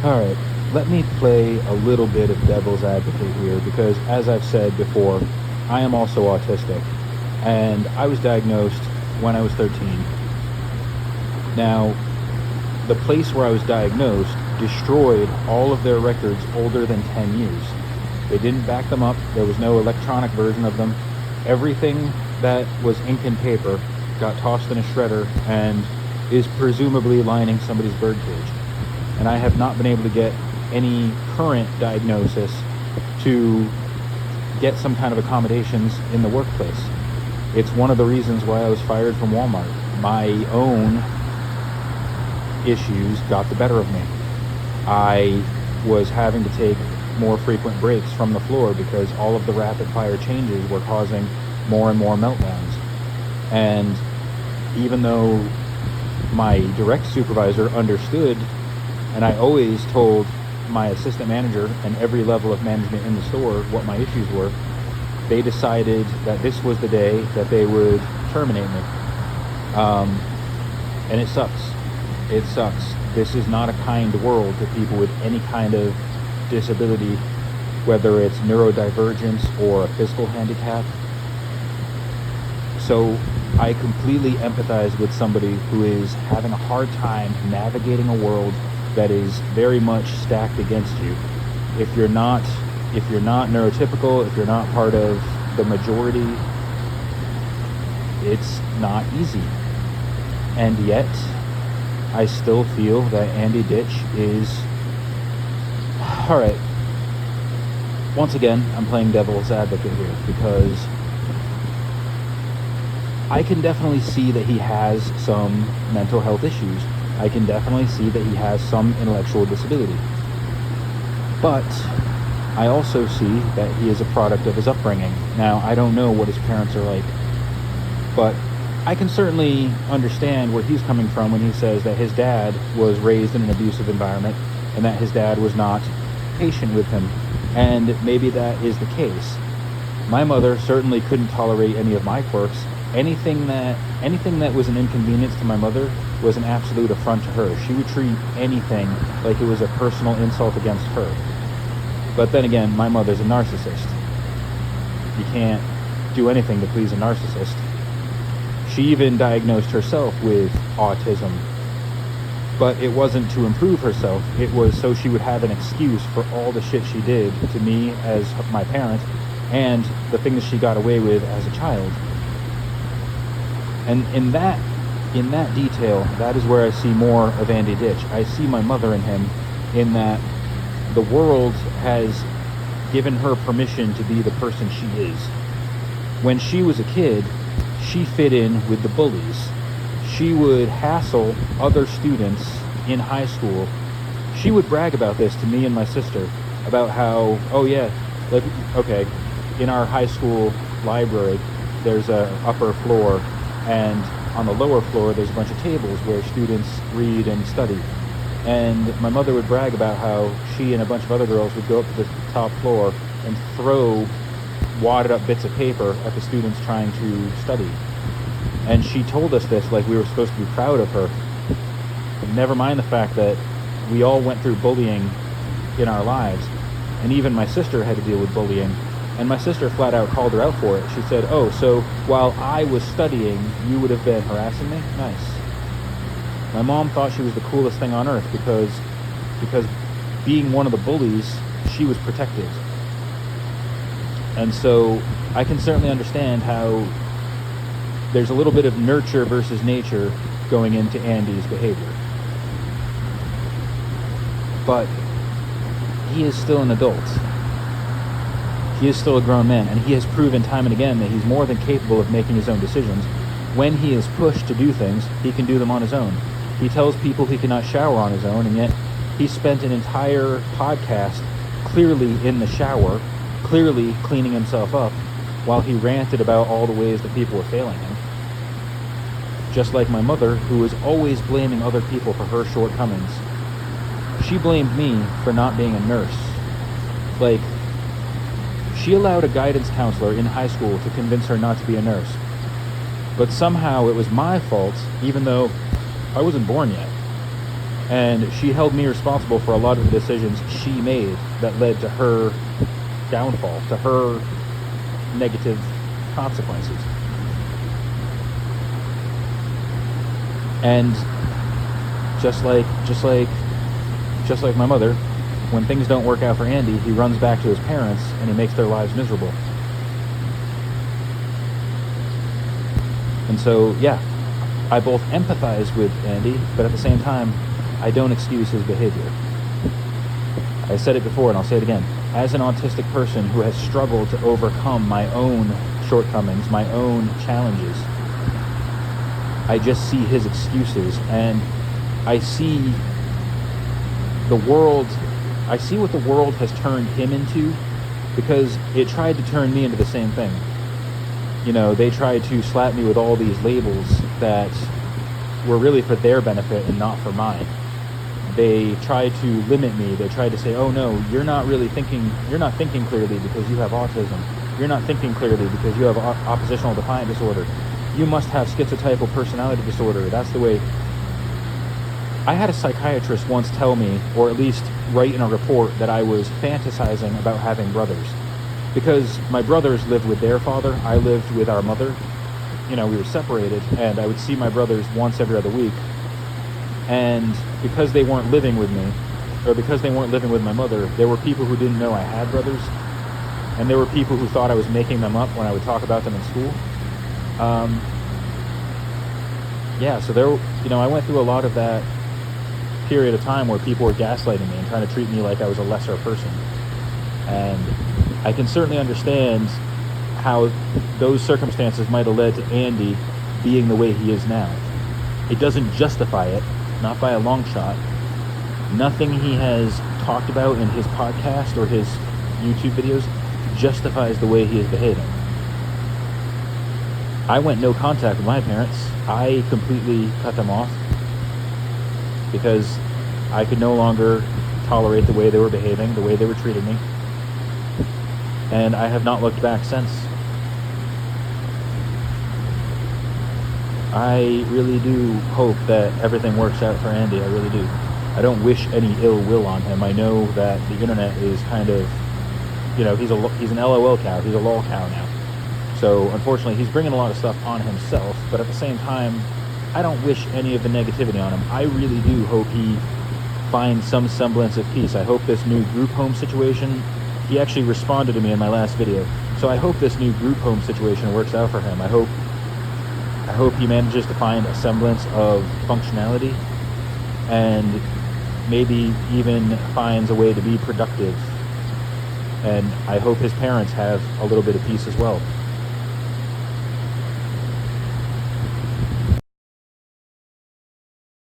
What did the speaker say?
Alright, let me play a little bit of devil's advocate here because, as I've said before, I am also autistic, and I was diagnosed when I was 13. Now, the place where I was diagnosed destroyed all of their records older than 10 years. They didn't back them up. There was no electronic version of them. Everything that was ink and paper got tossed in a shredder and is presumably lining somebody's birdcage. And I have not been able to get any current diagnosis to get some kind of accommodations in the workplace. It's one of the reasons why I was fired from Walmart. My own issues got the better of me. I was having to take more frequent breaks from the floor because all of the rapid fire changes were causing more and more meltdowns. And even though my direct supervisor understood, and I always told my assistant manager and every level of management in the store what my issues were, they decided that this was the day that they would terminate me. And it sucks. It sucks. This is not a kind world to people with any kind of disability, whether it's neurodivergence or a physical handicap. So I completely empathize with somebody who is having a hard time navigating a world that is very much stacked against you. If you're not neurotypical, if you're not part of the majority, it's not easy. And yet, I still feel that Andy Ditch is... Alright, once again, I'm playing devil's advocate here because I can definitely see that he has some mental health issues. I can definitely see that he has some intellectual disability. But I also see that he is a product of his upbringing. Now, I don't know what his parents are like, but I can certainly understand where he's coming from when he says that his dad was raised in an abusive environment and that his dad was not patient with him. And maybe that is the case. My mother certainly couldn't tolerate any of my quirks. Anything that was an inconvenience to my mother was an absolute affront to her. She would treat anything like it was a personal insult against her. But then again, my mother's a narcissist. You can't do anything to please a narcissist. She even diagnosed herself with autism. But it wasn't to improve herself. It was so she would have an excuse for all the shit she did to me as my parent and the things she got away with as a child. And in that detail, that is where I see more of Andy Ditch. I see my mother in him, in that the world has given her permission to be the person she is. When she was a kid, she fit in with the bullies. She would hassle other students in high school. She would brag about this to me and my sister, about how, in our high school library, there's a upper floor, and on the lower floor there's a bunch of tables where students read and study. And my mother would brag about how she and a bunch of other girls would go up to the top floor and throw wadded up bits of paper at the students trying to study. And she told us this like we were supposed to be proud of her. Never mind the fact that we all went through bullying in our lives, and even my sister had to deal with bullying. And my sister flat out called her out for it. She said, "Oh, so while I was studying, you would have been harassing me? Nice." My mom thought she was the coolest thing on earth because being one of the bullies, she was protected. And so I can certainly understand how there's a little bit of nurture versus nature going into Andy's behavior. But he is still an adult. He is still a grown man, and he has proven time and again that he's more than capable of making his own decisions. When he is pushed to do things, he can do them on his own. He tells people he cannot shower on his own, and yet he spent an entire podcast clearly in the shower, clearly cleaning himself up, while he ranted about all the ways that people were failing him. Just like my mother, who was always blaming other people for her shortcomings. She blamed me for not being a nurse. Like, she allowed a guidance counselor in high school to convince her not to be a nurse. But somehow it was my fault, even though I wasn't born yet. And she held me responsible for a lot of the decisions she made that led to her downfall, to her negative consequences. And just like my mother, when things don't work out for Andy, he runs back to his parents and he makes their lives miserable. And so, yeah, I both empathize with Andy, but at the same time, I don't excuse his behavior. I said it before and I'll say it again. As an autistic person who has struggled to overcome my own shortcomings, my own challenges, I just see his excuses, and I see what the world has turned him into, because it tried to turn me into the same thing. You know, they tried to slap me with all these labels that were really for their benefit and not for mine. They tried to limit me. They tried to say, oh no, you're not thinking clearly because you have autism. You're not thinking clearly because you have oppositional defiant disorder. You must have schizotypal personality disorder. That's the way. I had a psychiatrist once tell me, or at least write in a report, that I was fantasizing about having brothers. Because my brothers lived with their father, I lived with our mother. You know, we were separated, and I would see my brothers once every other week. And because they weren't living with me, or because they weren't living with my mother, there were people who didn't know I had brothers. And there were people who thought I was making them up when I would talk about them in school. So I went through a lot of that period of time where people were gaslighting me and trying to treat me like I was a lesser person. And I can certainly understand how those circumstances might have led to Andy being the way he is now. It doesn't justify it, not by a long shot. Nothing he has talked about in his podcast or his YouTube videos justifies the way he is behaving. I went no contact with my parents. I completely cut them off because I could no longer tolerate the way they were behaving, the way they were treating me. And I have not looked back since. I really do hope that everything works out for Andy. I really do. I don't wish any ill will on him. I know that the internet is kind of, he's an LOL cow. He's a lol cow now. So unfortunately, he's bringing a lot of stuff on himself. But at the same time, I don't wish any of the negativity on him. I really do hope he finds some semblance of peace. I hope this new group home situation, he actually responded to me in my last video. So I hope this new group home situation works out for him. I hope he manages to find a semblance of functionality and maybe even finds a way to be productive. And I hope his parents have a little bit of peace as well.